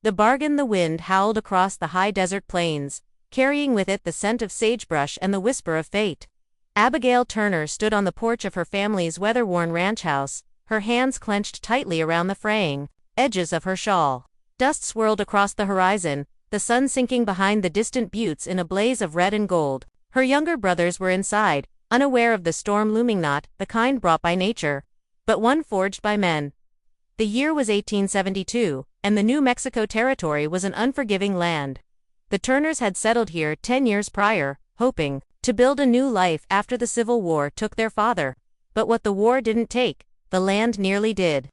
The bargain. The wind howled across the high desert plains, carrying with it the scent of sagebrush and the whisper of fate. Abigail Turner stood on the porch of her family's weather-worn ranch house, her hands clenched tightly around the fraying edges of her shawl. Dust swirled across the horizon, the sun sinking behind the distant buttes in a blaze of red and gold. Her younger brothers were inside, unaware of the storm looming, not the kind brought by nature, but one forged by men. The year was 1872, and the New Mexico Territory was an unforgiving land. The Turners had settled here 10 years prior, hoping to build a new life after the Civil War took their father. But what the war didn't take, the land nearly did.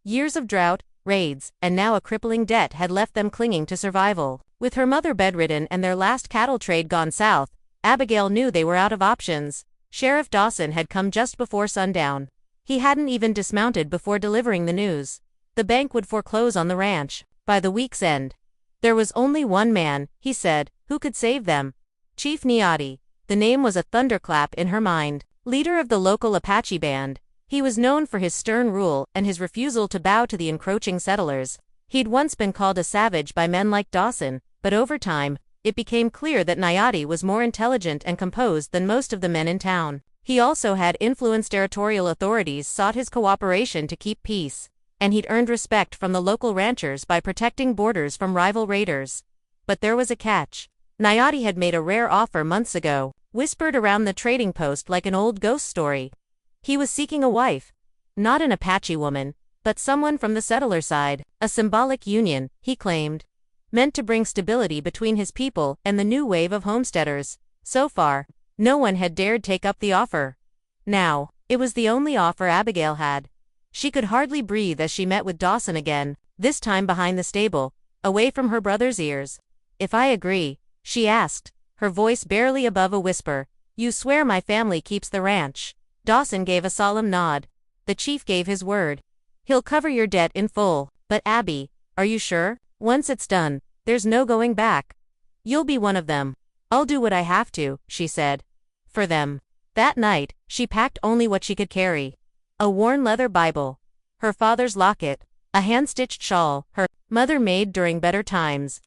Years of drought, raids, and now a crippling debt had left them clinging to survival. With her mother bedridden and their last cattle trade gone south, Abigail knew they were out of options. Sheriff Dawson had come just before sundown. He hadn't even dismounted before delivering the news. The bank would foreclose on the ranch by the week's end. There was only one man, he said, who could save them. Chief Niati. The name was a thunderclap in her mind. Leader of the local Apache band, he was known for his stern rule and his refusal to bow to the encroaching settlers. He'd once been called a savage by men like Dawson, but over time, it became clear that Niati was more intelligent and composed than most of the men in town. He also had influence. Territorial authorities sought his cooperation to keep peace, and he'd earned respect from the local ranchers by protecting borders from rival raiders. But there was a catch. Niati had made a rare offer months ago, whispered around the trading post like an old ghost story. He was seeking a wife. Not an Apache woman, but someone from the settler side. A symbolic union, he claimed, meant to bring stability between his people and the new wave of homesteaders. So far, no one had dared take up the offer. Now, it was the only offer Abigail had. She could hardly breathe as she met with Dawson again, this time behind the stable, away from her brother's ears. "If I agree," she asked, her voice barely above a whisper, "you swear my family keeps the ranch?" Dawson gave a solemn nod. The chief gave his word. "He'll cover your debt in full, but Abby, are you sure? Once it's done, there's no going back. You'll be one of them." "I'll do what I have to," she said. For them. That night, she packed only what she could carry. A worn leather Bible, her father's locket, a hand-stitched shawl her mother made during better times.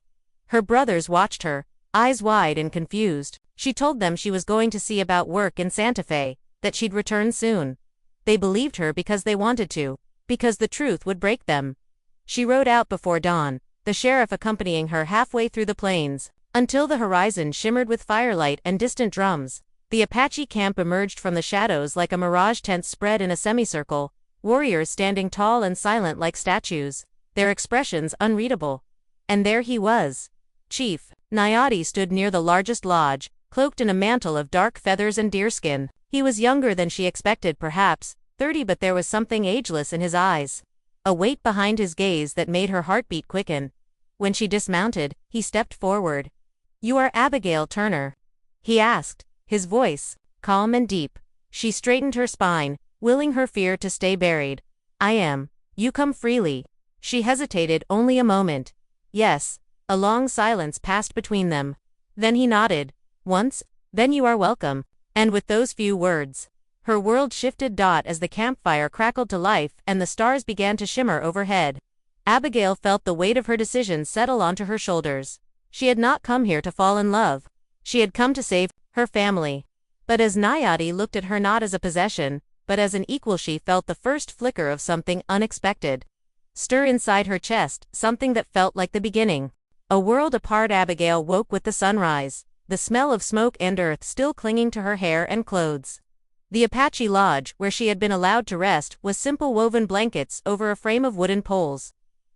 Her brothers watched her, eyes wide and confused. She told them she was going to see about work in Santa Fe, that she'd return soon. They believed her because they wanted to, because the truth would break them. She rode out before dawn, the sheriff accompanying her halfway through the plains, until the horizon shimmered with firelight and distant drums. The Apache camp emerged from the shadows like a mirage, tent spread in a semicircle, warriors standing tall and silent like statues, their expressions unreadable. And there he was. Chief Niati stood near the largest lodge, cloaked in a mantle of dark feathers and deerskin. He was younger than she expected, perhaps 30, but there was something ageless in his eyes, a weight behind his gaze that made her heartbeat quicken. When she dismounted, he stepped forward. "You are Abigail Turner?" he asked, his voice calm and deep. She straightened her spine, willing her fear to stay buried. "I am. You come freely." She hesitated only a moment. "Yes." A long silence passed between them. Then he nodded. "Once, then you are welcome." And with those few words, her world shifted. As the campfire crackled to life and the stars began to shimmer overhead, Abigail felt the weight of her decision settle onto her shoulders. She had not come here to fall in love. She had come to save her family. But as Niati looked at her not as a possession, but as an equal, she felt the first flicker of something unexpected stir inside her chest, something that felt like the beginning. A world apart. Abigail woke with the sunrise, the smell of smoke and earth still clinging to her hair and clothes. The Apache lodge, where she had been allowed to rest, was simple woven blankets over a frame of wooden poles,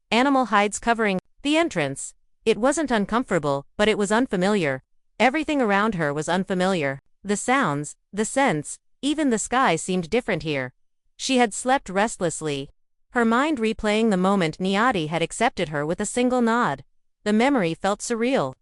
animal hides covering the entrance. It wasn't uncomfortable, but it was unfamiliar. Everything around her was unfamiliar. The sounds, the scents, even the sky seemed different here. She had slept restlessly, her mind replaying the moment Niati had accepted her with a single nod. The memory felt surreal.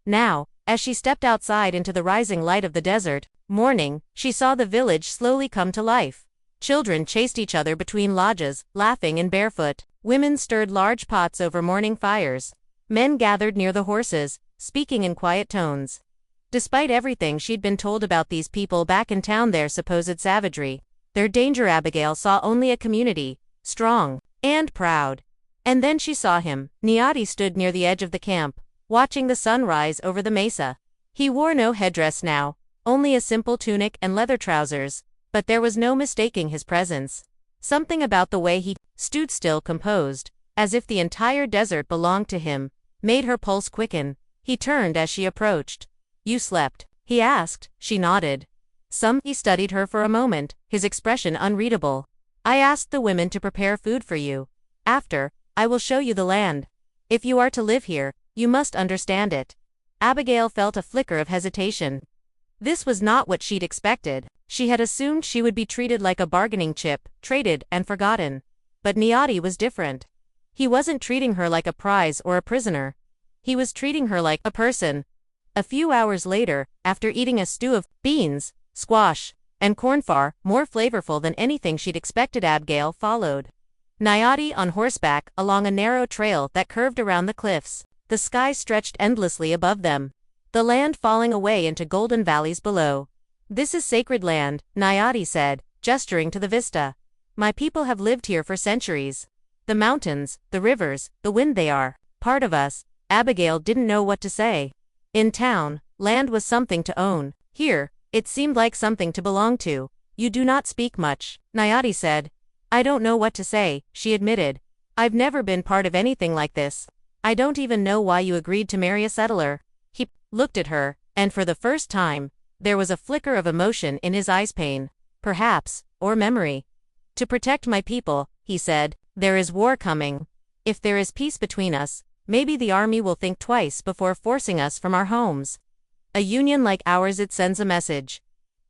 Now, as she stepped outside into the rising light of the desert morning, she saw the village slowly come to life. Children chased each other between lodges, laughing and barefoot. Women stirred large pots over morning fires. Men gathered near the horses, speaking in quiet tones. Despite everything she'd been told about these people back in town, their supposed savagery, their danger, Abigail saw only a community, strong and proud. And then she saw him. Niati stood near the edge of the camp, watching the sun rise over the mesa. He wore no headdress now, only a simple tunic and leather trousers, but there was no mistaking his presence. Something about the way he stood still, composed, as if the entire desert belonged to him, made her pulse quicken. He turned as she approached. "You slept?" he asked. She nodded. He studied her for a moment, his expression unreadable. "I asked the women to prepare food for you. After, I will show you the land. If you are to live here, you must understand it." Abigail felt a flicker of hesitation. This was not what she'd expected. She had assumed she would be treated like a bargaining chip, traded and forgotten. But Niati was different. He wasn't treating her like a prize or a prisoner. He was treating her like a person. A few hours later, after eating a stew of beans, squash, and corn far more flavorful than anything she'd expected, Abigail followed Niati on horseback along a narrow trail that curved around the cliffs. The sky stretched endlessly above them, the land falling away into golden valleys below. "This is sacred land," Niati said, gesturing to the vista. "My people have lived here for centuries. The mountains, the rivers, the wind, they are part of us." Abigail didn't know what to say. In town, land was something to own. Here, it seemed like something to belong to. "You do not speak much," Niati said. "I don't know what to say," she admitted. "I've never been part of anything like this. I don't even know why you agreed to marry a settler." He looked at her, and for the first time, there was a flicker of emotion in his eyes, pain, perhaps, or memory. "To protect my people," he said. "There is war coming. If there is peace between us, maybe the army will think twice before forcing us from our homes. A union like ours, it sends a message."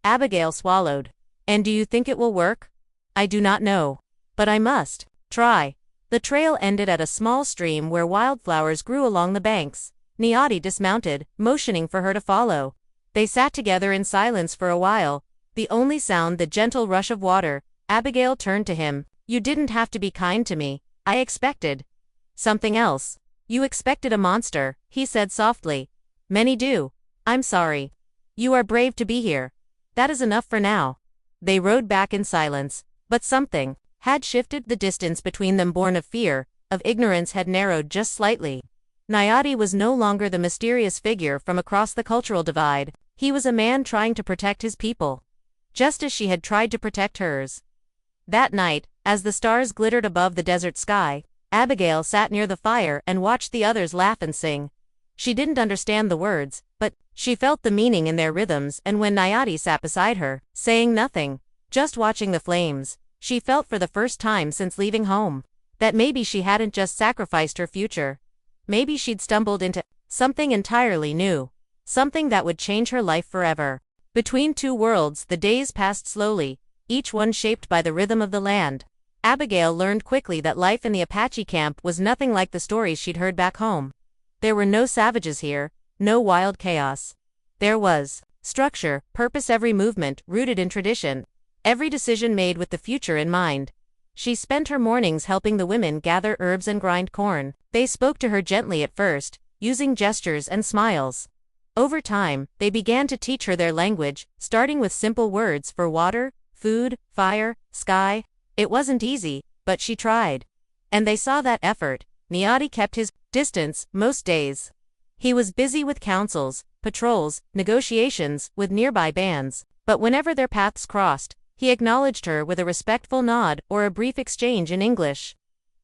Abigail swallowed. "And do you think it will work?" "I do not know. But I must try." The trail ended at a small stream where wildflowers grew along the banks. Niati dismounted, motioning for her to follow. They sat together in silence for a while, the only sound the gentle rush of water. Abigail turned to him. "You didn't have to be kind to me. I expected something else." "You expected a monster," he said softly. "Many do. I'm sorry. You are brave to be here. That is enough for now." They rode back in silence, but something had shifted. The distance between them, born of fear, of ignorance, had narrowed just slightly. Niati was no longer the mysterious figure from across the cultural divide. He was a man trying to protect his people, just as she had tried to protect hers. That night, as the stars glittered above the desert sky, Abigail sat near the fire and watched the others laugh and sing. She didn't understand the words, but she felt the meaning in their rhythms, and when Niati sat beside her, saying nothing, just watching the flames, she felt for the first time since leaving home, that maybe she hadn't just sacrificed her future. Maybe she'd stumbled into something entirely new, something that would change her life forever. Between two worlds, the days passed slowly, each one shaped by the rhythm of the land. Abigail learned quickly that life in the Apache camp was nothing like the stories she'd heard back home. There were no savages here, no wild chaos. There was structure, purpose, every movement rooted in tradition, every decision made with the future in mind. She spent her mornings helping the women gather herbs and grind corn. They spoke to her gently at first, using gestures and smiles. Over time, they began to teach her their language, starting with simple words for water, food, fire, sky. It wasn't easy, but she tried. And they saw that effort. Niati kept his distance most days. He was busy with councils, patrols, negotiations with nearby bands, but whenever their paths crossed, he acknowledged her with a respectful nod or a brief exchange in English.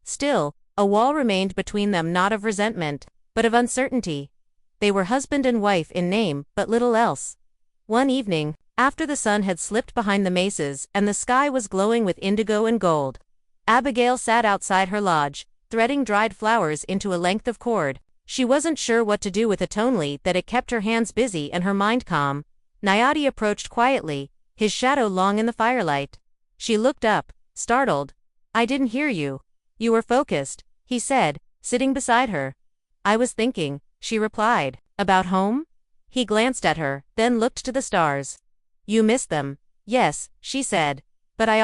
Still, a wall remained between them, not of resentment, but of uncertainty. They were husband and wife in name, but little else. One evening, after the sun had slipped behind the mesas and the sky was glowing with indigo and gold, Abigail sat outside her lodge, threading dried flowers into a length of cord. She wasn't sure what to do with it, only that it kept her hands busy and her mind calm. Niati approached quietly, his shadow long in the firelight. She looked up, startled. "I didn't hear you. You were focused," he said, sitting beside her. "I was thinking," she replied. "About home?" He glanced at her, then looked to the stars. "You miss them?" "Yes," she said. "But I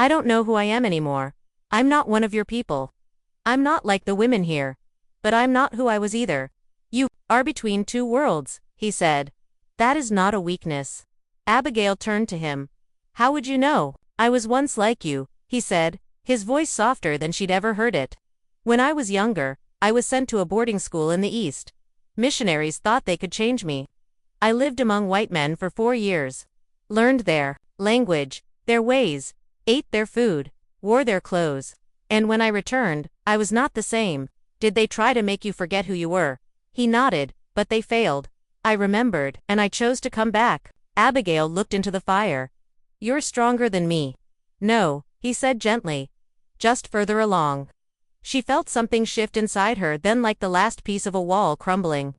don't know who I am anymore. I'm not one of your people. I'm not like the women here. But I'm not who I was either." "You are between two worlds," he said. "That is not a weakness." Abigail turned to him. "How would you know? I was once like you," he said, his voice softer than she'd ever heard it. When I was younger, I was sent to a boarding school in the East. Missionaries thought they could change me. I lived among white men for 4 years. Learned their language, their ways, ate their food, wore their clothes. And when I returned, I was not the same. Did they try to make you forget who you were? He nodded, but they failed. I remembered, and I chose to come back. Abigail looked into the fire. You're stronger than me. No, he said gently. Just further along. She felt something shift inside her, then like the last piece of a wall crumbling.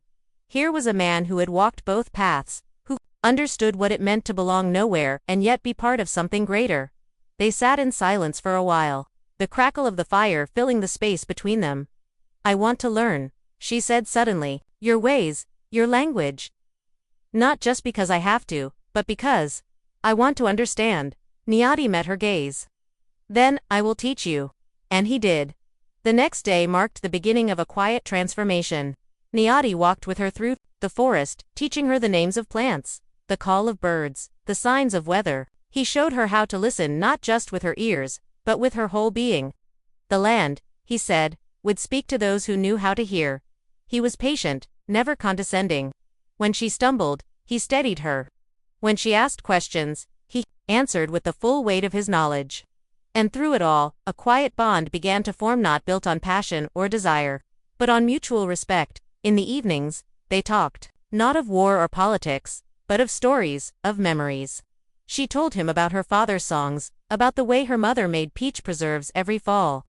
Here was a man who had walked both paths, who understood what it meant to belong nowhere and yet be part of something greater. They sat in silence for a while, the crackle of the fire filling the space between them. I want to learn, she said suddenly, your ways, your language. Not just because I have to, but because I want to understand. Niati met her gaze. Then, I will teach you. And he did. The next day marked the beginning of a quiet transformation. Niati walked with her through the forest, teaching her the names of plants, the call of birds, the signs of weather. He showed her how to listen not just with her ears, but with her whole being. The land, he said, would speak to those who knew how to hear. He was patient, never condescending. When she stumbled, he steadied her. When she asked questions, he answered with the full weight of his knowledge. And through it all, a quiet bond began to form, not built on passion or desire, but on mutual respect. In the evenings, they talked, not of war or politics, but of stories, of memories. She told him about her father's songs, about the way her mother made peach preserves every fall.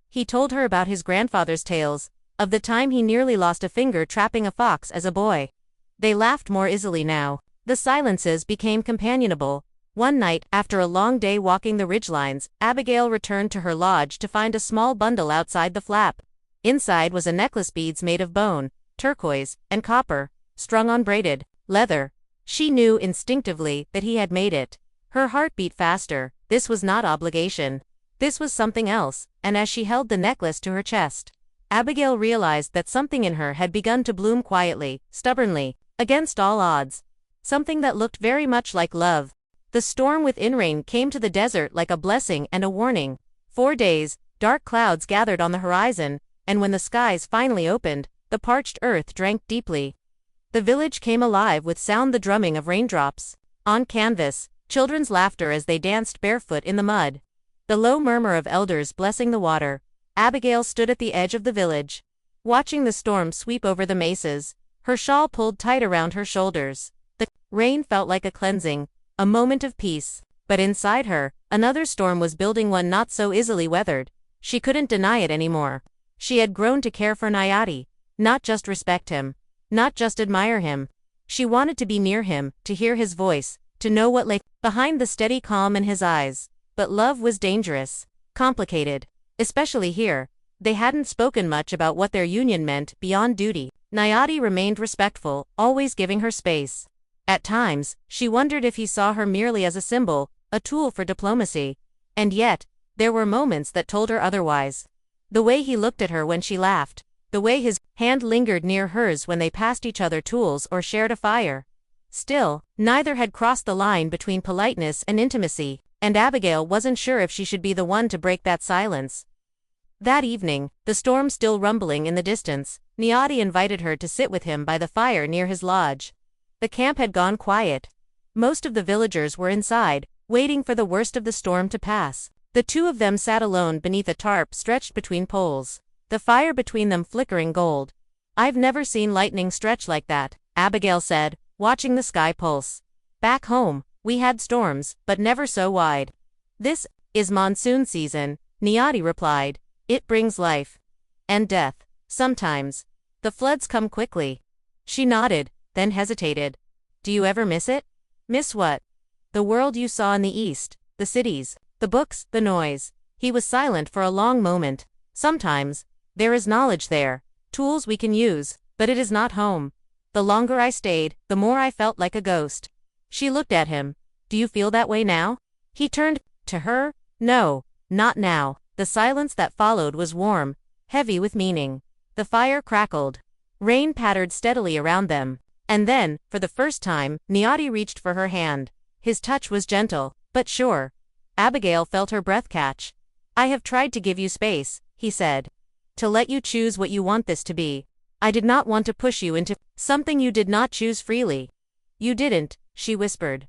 He told her about his grandfather's tales, of the time he nearly lost a finger trapping a fox as a boy. They laughed more easily now. The silences became companionable. One night, after a long day walking the ridgelines, Abigail returned to her lodge to find a small bundle outside the flap. Inside was a necklace, beads made of bone, turquoise, and copper, strung on braided leather. She knew instinctively that he had made it. Her heart beat faster. This was not obligation. This was something else, and as she held the necklace to her chest, Abigail realized that something in her had begun to bloom quietly, stubbornly, against all odds. Something that looked very much like love. The storm within rain came to the desert like a blessing and a warning. 4 days, dark clouds gathered on the horizon, and when the skies finally opened, the parched earth drank deeply. The village came alive with sound, the drumming of raindrops on canvas, children's laughter as they danced barefoot in the mud, the low murmur of elders blessing the water. Abigail stood at the edge of the village, watching the storm sweep over the mesas, her shawl pulled tight around her shoulders. The rain felt like a cleansing, a moment of peace, but inside her, another storm was building, one not so easily weathered. She couldn't deny it anymore. She had grown to care for Niati, not just respect him, not just admire him. She wanted to be near him, to hear his voice, to know what lay behind the steady calm in his eyes. But love was dangerous, complicated, especially here. They hadn't spoken much about what their union meant beyond duty. Niati remained respectful, always giving her space. At times, she wondered if he saw her merely as a symbol, a tool for diplomacy. And yet, there were moments that told her otherwise. The way he looked at her when she laughed, the way his hand lingered near hers when they passed each other tools or shared a fire. Still, neither had crossed the line between politeness and intimacy, and Abigail wasn't sure if she should be the one to break that silence. That evening, the storm still rumbling in the distance, Niati invited her to sit with him by the fire near his lodge. The camp had gone quiet. Most of the villagers were inside, waiting for the worst of the storm to pass. The two of them sat alone beneath a tarp stretched between poles, the fire between them flickering gold. I've never seen lightning stretch like that, Abigail said, watching the sky pulse. Back home, we had storms, but never so wide. This is monsoon season, Niati replied. It brings life. And death. Sometimes. The floods come quickly. She nodded, then hesitated. Do you ever miss it? Miss what? The world you saw in the east, the cities, the books, the noise. He was silent for a long moment. Sometimes. There is knowledge there, tools we can use, but it is not home. The longer I stayed, the more I felt like a ghost. She looked at him. Do you feel that way now? He turned to her. No, not now. The silence that followed was warm, heavy with meaning. The fire crackled. Rain pattered steadily around them. And then, for the first time, Niati reached for her hand. His touch was gentle, but sure. Abigail felt her breath catch. I have tried to give you space, he said. to let you choose what you want this to be. I did not want to push you into something you did not choose freely. You didn't, she whispered.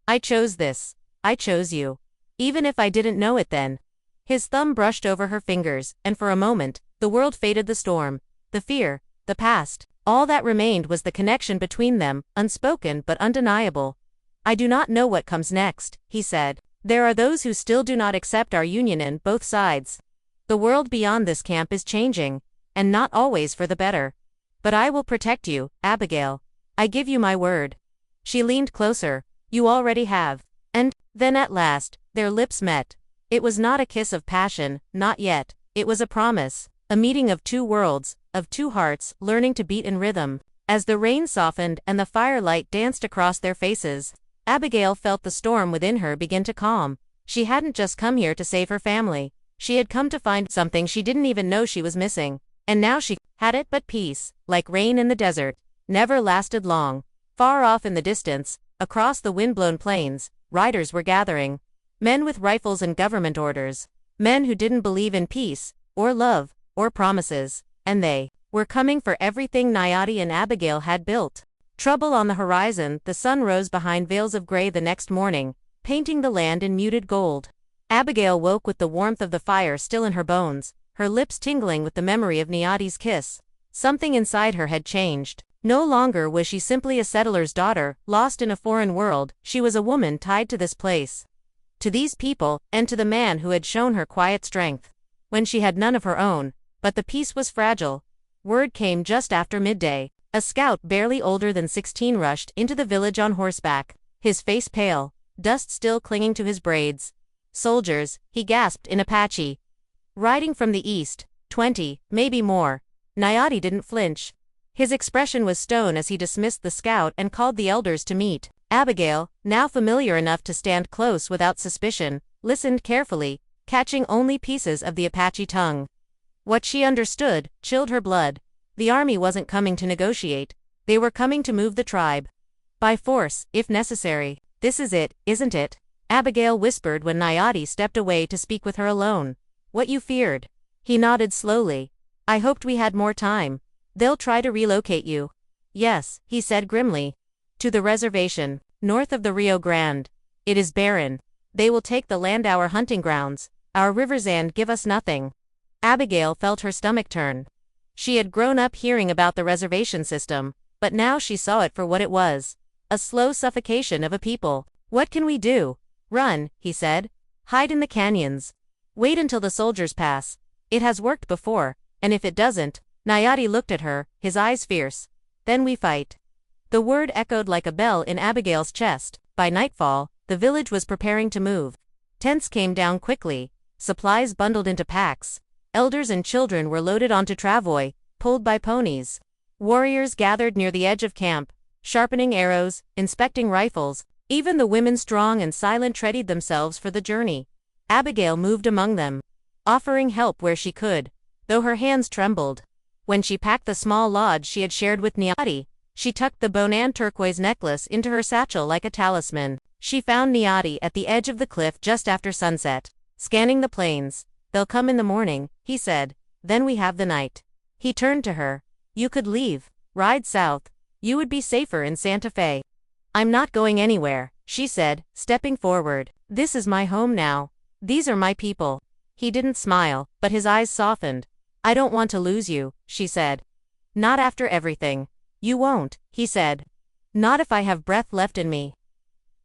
I chose this. I chose you. Even if I didn't know it then. His thumb brushed over her fingers, and for a moment, the world faded, the storm, the fear, the past. All that remained was the connection between them, unspoken but undeniable. I do not know what comes next, he said. There are those who still do not accept our union in both sides. The world beyond this camp is changing, and not always for the better. But I will protect you, Abigail. I give you my word. She leaned closer. You already have. And then at last, their lips met. It was not a kiss of passion, not yet. It was a promise, a meeting of two worlds, of two hearts, learning to beat in rhythm. As the rain softened and the firelight danced across their faces, Abigail felt the storm within her begin to calm. She hadn't just come here to save her family. She had come to find something she didn't even know she was missing. And now she had it, but peace, like rain in the desert, never lasted long. Far off in the distance, across the wind-blown plains, riders were gathering. Men with rifles and government orders. Men who didn't believe in peace, or love, or promises. And they were coming for everything Nayati and Abigail had built. Trouble on the horizon. The sun rose behind veils of gray the next morning, painting the land in muted gold. Abigail woke with the warmth of the fire still in her bones, her lips tingling with the memory of Nayati's kiss. Something inside her had changed. No longer was she simply a settler's daughter, lost in a foreign world. She was a woman tied to this place, to these people, and to the man who had shown her quiet strength when she had none of her own. But the peace was fragile. Word came just after midday. A scout barely older than 16 rushed into the village on horseback, his face pale, dust still clinging to his braids. Soldiers, he gasped in Apache. Riding from the east, 20, maybe more. Nayati didn't flinch. His expression was stone as he dismissed the scout and called the elders to meet. Abigail, now familiar enough to stand close without suspicion, listened carefully, catching only pieces of the Apache tongue. What she understood chilled her blood. The army wasn't coming to negotiate. They were coming to move the tribe. By force, if necessary. This is it, isn't it? Abigail whispered when Nayati stepped away to speak with her alone. What you feared? He nodded slowly. I hoped we had more time. They'll try to relocate you. Yes, he said grimly. To the reservation, north of the Rio Grande. It is barren. They will take the land, our hunting grounds, our rivers, and give us nothing. Abigail felt her stomach turn. She had grown up hearing about the reservation system, but now she saw it for what it was. A slow suffocation of a people. What can we do? Run, he said. Hide in the canyons. Wait until the soldiers pass. It has worked before, and if it doesn't, Nayati looked at her, his eyes fierce. Then we fight. The word echoed like a bell in Abigail's chest. By nightfall, the village was preparing to move. Tents came down quickly, supplies bundled into packs. Elders and children were loaded onto travois, pulled by ponies. Warriors gathered near the edge of camp, sharpening arrows, inspecting rifles. Even the women, strong and silent, readied themselves for the journey. Abigail moved among them, offering help where she could, though her hands trembled. When she packed the small lodge she had shared with Nayati, she tucked the Bonan turquoise necklace into her satchel like a talisman. She found Nayati at the edge of the cliff just after sunset, scanning the plains. They'll come in the morning, he said. Then we have the night. He turned to her. You could leave, ride south. You would be safer in Santa Fe. I'm not going anywhere, she said, stepping forward. This is my home now. These are my people. He didn't smile, but his eyes softened. I don't want to lose you, she said. Not after everything. You won't, he said. Not if I have breath left in me.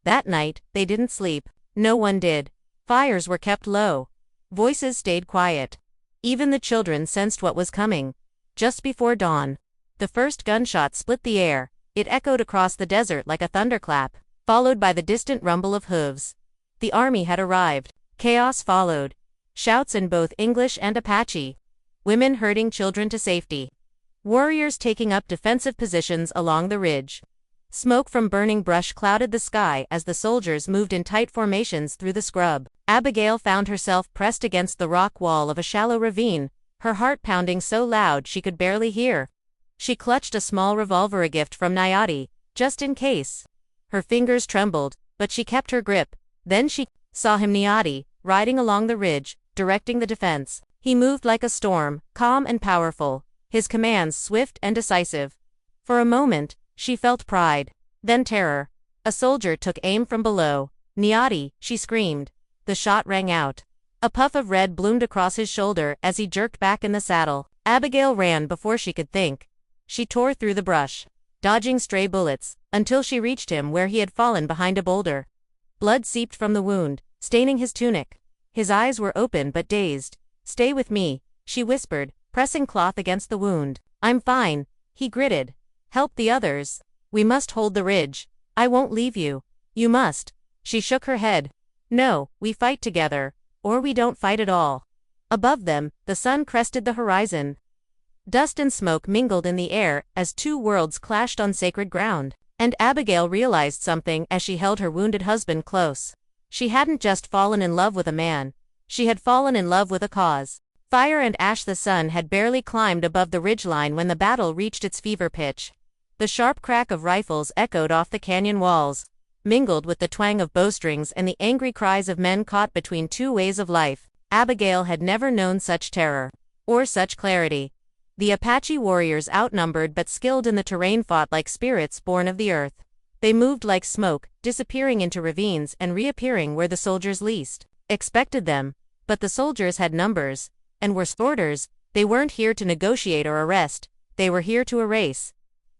That night, they didn't sleep. No one did. Fires were kept low. Voices stayed quiet. Even the children sensed what was coming. Just before dawn, the first gunshot split the air. It echoed across the desert like a thunderclap, followed by the distant rumble of hooves. The army had arrived. Chaos followed. Shouts in both English and Apache. Women herding children to safety. Warriors taking up defensive positions along the ridge. Smoke from burning brush clouded the sky as the soldiers moved in tight formations through the scrub. Abigail found herself pressed against the rock wall of a shallow ravine, her heart pounding so loud she could barely hear. She clutched a small revolver, a gift from Nayati, just in case. Her fingers trembled, but she kept her grip. Then she saw him, Nayati, riding along the ridge, directing the defense. He moved like a storm, calm and powerful, his commands swift and decisive. For a moment, she felt pride, then terror. A soldier took aim from below. "Niati," she screamed. The shot rang out. A puff of red bloomed across his shoulder as he jerked back in the saddle. Abigail ran before she could think. She tore through the brush, dodging stray bullets, until she reached him where he had fallen behind a boulder. Blood seeped from the wound, staining his tunic. His eyes were open but dazed. "Stay with me," she whispered, pressing cloth against the wound. "I'm fine," he gritted. "Help the others. We must hold the ridge. I won't leave you." "You must." She shook her head. "No, we fight together, or we don't fight at all." Above them, the sun crested the horizon. Dust and smoke mingled in the air as two worlds clashed on sacred ground. And Abigail realized something as she held her wounded husband close. She hadn't just fallen in love with a man. She had fallen in love with a cause. Fire and ash. The sun had barely climbed above the ridgeline when the battle reached its fever pitch. The sharp crack of rifles echoed off the canyon walls, mingled with the twang of bowstrings and the angry cries of men caught between two ways of life. Abigail had never known such terror. Or such clarity. The Apache warriors, outnumbered but skilled in the terrain, fought like spirits born of the earth. They moved like smoke, disappearing into ravines and reappearing where the soldiers least expected them. But the soldiers had numbers, and were orders. They weren't here to negotiate or arrest, they were here to erase.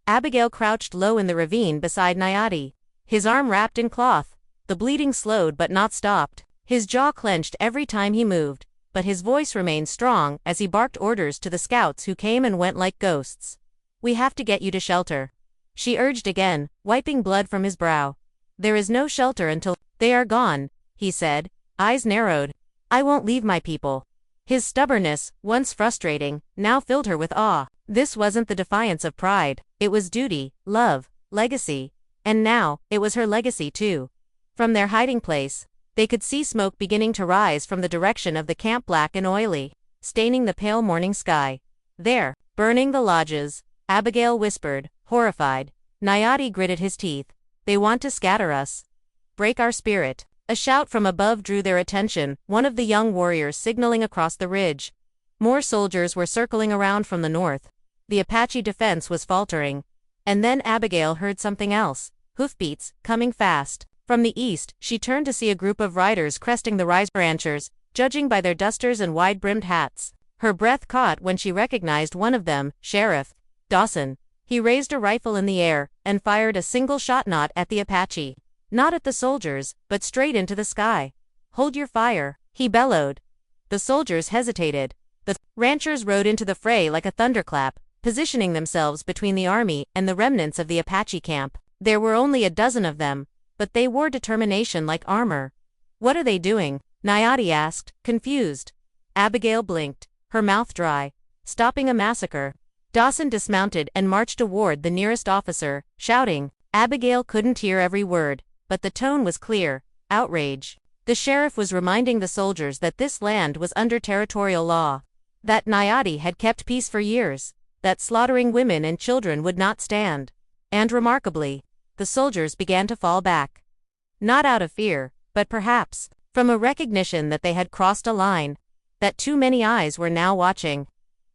Abigail crouched low in the ravine beside Niati, his arm wrapped in cloth. The bleeding slowed but not stopped. His jaw clenched every time he moved, but his voice remained strong as he barked orders to the scouts who came and went like ghosts. "We have to get you to shelter," she urged again, wiping blood from his brow. "There is no shelter until they are gone," he said, eyes narrowed. "I won't leave my people." His stubbornness, once frustrating, now filled her with awe. This wasn't the defiance of pride, it was duty, love, legacy. And now, it was her legacy too. From their hiding place, they could see smoke beginning to rise from the direction of the camp, black and oily, staining the pale morning sky. "There, burning the lodges," Abigail whispered, horrified. Niati gritted his teeth. "They want to scatter us. Break our spirit." A shout from above drew their attention, one of the young warriors signaling across the ridge. More soldiers were circling around from the north. The Apache defense was faltering. And then Abigail heard something else. Hoofbeats, coming fast. From the east, she turned to see a group of riders cresting the rise. Ranchers, judging by their dusters and wide-brimmed hats. Her breath caught when she recognized one of them, Sheriff Dawson. He raised a rifle in the air and fired a single shot, not at the Apache, not at the soldiers, but straight into the sky. "Hold your fire," he bellowed. The soldiers hesitated. The ranchers rode into the fray like a thunderclap, positioning themselves between the army and the remnants of the Apache camp. There were only a dozen of them, but they wore determination like armor. "What are they doing?" Niati asked, confused. Abigail blinked, her mouth dry. "Stopping a massacre." Dawson dismounted and marched toward the nearest officer, shouting. Abigail couldn't hear every word, but the tone was clear: outrage. The sheriff was reminding the soldiers that this land was under territorial law, that Niati had kept peace for years, that slaughtering women and children would not stand. And remarkably, the soldiers began to fall back. Not out of fear, but perhaps from a recognition that they had crossed a line, that too many eyes were now watching,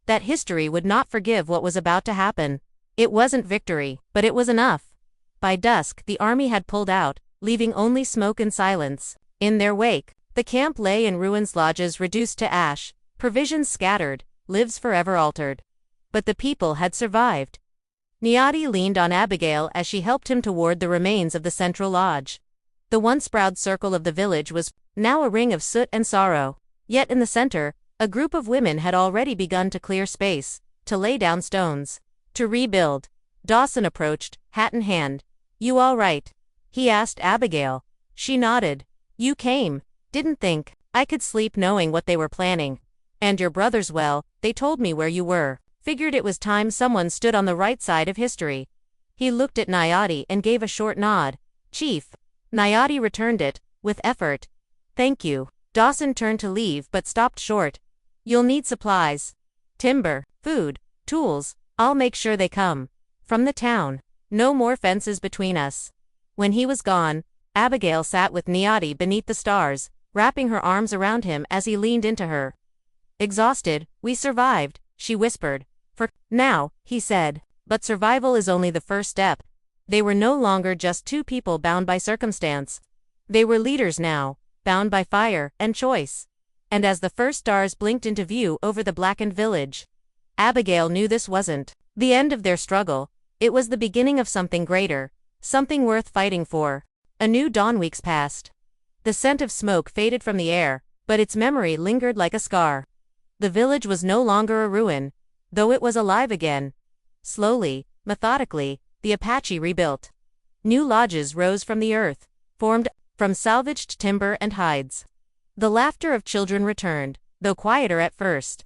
that history would not forgive what was about to happen. It wasn't victory, but it was enough. By dusk, the army had pulled out, leaving only smoke and silence. In their wake, the camp lay in ruins, lodges reduced to ash, provisions scattered, lives forever altered. But the people had survived. Niati leaned on Abigail as she helped him toward the remains of the central lodge. The once proud circle of the village was now a ring of soot and sorrow. Yet in the center, a group of women had already begun to clear space, to lay down stones, to rebuild. Dawson approached, hat in hand. "You all right?" he asked Abigail. She nodded. "You came. Didn't think I could sleep knowing what they were planning. And your brothers, well, they told me where you were. Figured it was time someone stood on the right side of history." He looked at Niati and gave a short nod. "Chief." Niati returned it, with effort. "Thank you." Dawson turned to leave but stopped short. "You'll need supplies. Timber, food, tools. I'll make sure they come. From the town. No more fences between us." When he was gone, Abigail sat with Niati beneath the stars, wrapping her arms around him as he leaned into her. Exhausted, we survived, she whispered. For now, he said. But survival is only the first step. They were no longer just two people bound by circumstance. They were leaders now, bound by fire and choice. And as the first stars blinked into view over the blackened village, Abigail knew this wasn't the end of their struggle. It was the beginning of something greater, something worth fighting for. A new dawn. Weeks passed. The scent of smoke faded from the air, but its memory lingered like a scar. The village was no longer a ruin, though it was alive again. Slowly, methodically, the Apache rebuilt. New lodges rose from the earth, formed from salvaged timber and hides. The laughter of children returned, though quieter at first.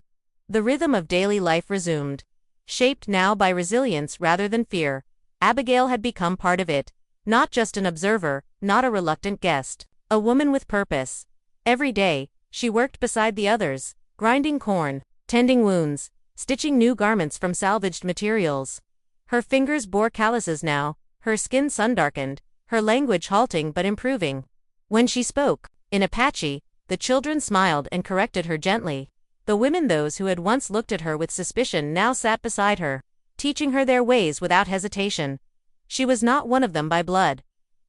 The rhythm of daily life resumed. Shaped now by resilience rather than fear, Abigail had become part of it, not just an observer, not a reluctant guest, a woman with purpose. Every day, she worked beside the others, grinding corn, tending wounds, stitching new garments from salvaged materials. Her fingers bore calluses now, her skin sun-darkened, her language halting but improving. When she spoke, in Apache, the children smiled and corrected her gently. The women, those who had once looked at her with suspicion, now sat beside her, teaching her their ways without hesitation. She was not one of them by blood,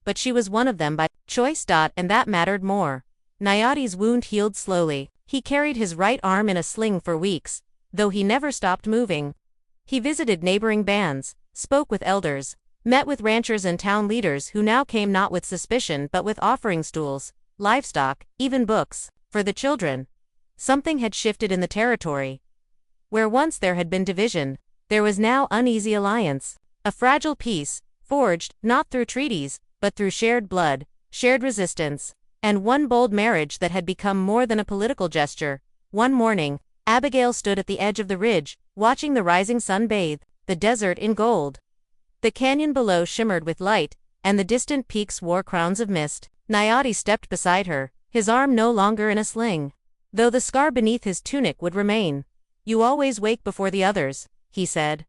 but she was one of them by choice. And that mattered more. Nayati's wound healed slowly. He carried his right arm in a sling for weeks, though he never stopped moving. He visited neighboring bands, spoke with elders, met with ranchers and town leaders who now came not with suspicion but with offering stools, livestock, even books, for the children. Something had shifted in the territory. Where once there had been division, there was now uneasy alliance. A fragile peace, forged, not through treaties, but through shared blood, shared resistance, and one bold marriage that had become more than a political gesture. One morning, Abigail stood at the edge of the ridge, watching the rising sun bathe the desert in gold. The canyon below shimmered with light, and the distant peaks wore crowns of mist. Nayati stepped beside her, his arm no longer in a sling, though the scar beneath his tunic would remain. "You always wake before the others," he said.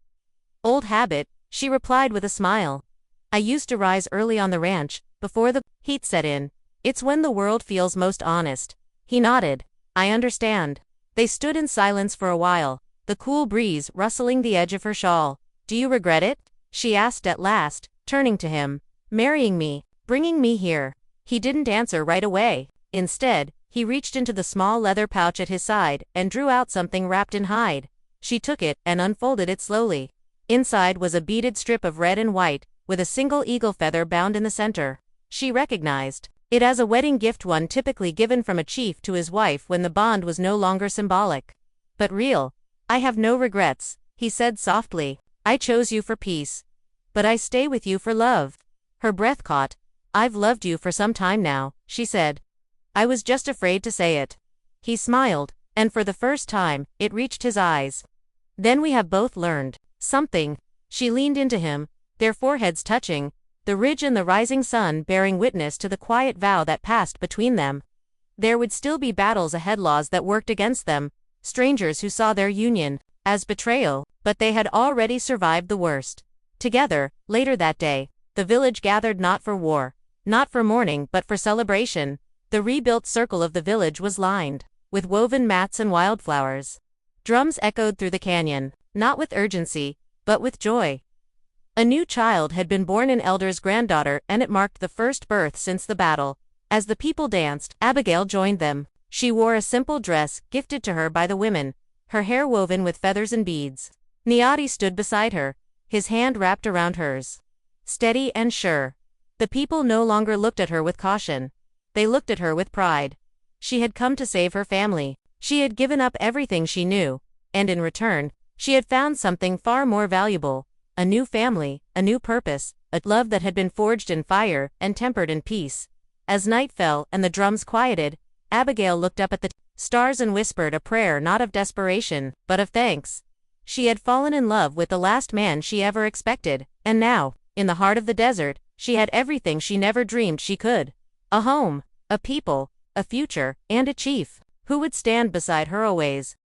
"Old habit," she replied with a smile. "I used to rise early on the ranch, before the heat set in. It's when the world feels most honest." He nodded. "I understand." They stood in silence for a while, the cool breeze rustling the edge of her shawl. "Do you regret it?" she asked at last, turning to him. "Marrying me, bringing me here." He didn't answer right away. Instead, he reached into the small leather pouch at his side and drew out something wrapped in hide. She took it and unfolded it slowly. Inside was a beaded strip of red and white, with a single eagle feather bound in the center. She recognized it as a wedding gift, one typically given from a chief to his wife when the bond was no longer symbolic, but real. "I have no regrets," he said softly. "I chose you for peace. But I stay with you for love." Her breath caught. "I've loved you for some time now," she said. "I was just afraid to say it." He smiled, and for the first time, it reached his eyes. "Then we have both learned something." She leaned into him, their foreheads touching, the ridge and the rising sun bearing witness to the quiet vow that passed between them. There would still be battles ahead, laws that worked against them, strangers who saw their union as betrayal, but they had already survived the worst. Together, later that day, the village gathered not for war, not for mourning but for celebration. The rebuilt circle of the village was lined with woven mats and wildflowers. Drums echoed through the canyon, not with urgency, but with joy. A new child had been born, an elder's granddaughter, and it marked the first birth since the battle. As the people danced, Abigail joined them. She wore a simple dress, gifted to her by the women, her hair woven with feathers and beads. Nayati stood beside her, his hand wrapped around hers. Steady and sure. The people no longer looked at her with caution. They looked at her with pride. She had come to save her family. She had given up everything she knew, and in return, she had found something far more valuable. A new family, a new purpose, a love that had been forged in fire and tempered in peace. As night fell and the drums quieted, Abigail looked up at the stars and whispered a prayer, not of desperation, but of thanks. She had fallen in love with the last man she ever expected, and now, in the heart of the desert, she had everything she never dreamed she could. A home, a people, a future, and a chief who would stand beside her always.